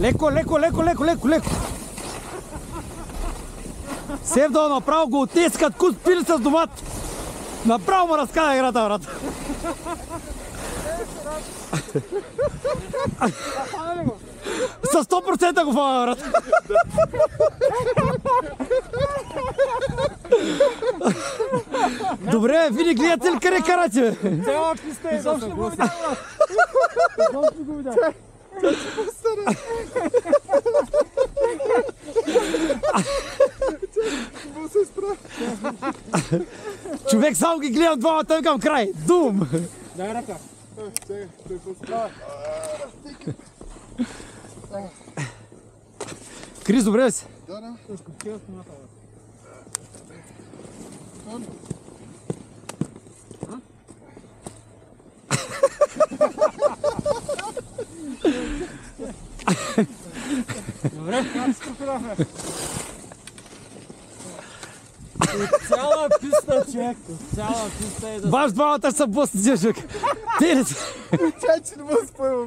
Леко, леко, леко, леко, леко, леко. Севдал направо го отискат, кус пили с домат. Направо му разкада играта, брат. С 100% го фана, брат. Добре, види гледате ли къде карате, бе? Цяла писта е да се гласи. Човек само ги гледам двамата към край. Дум! Дай ръка. Чакай, той посправя. Крис, добре ли си? Да. Добре, как скопирахме? Цяла писта, човек. Цяла писта е да... Баш двамата ще са босни, човек. Те ли са? Чай, че не му споил.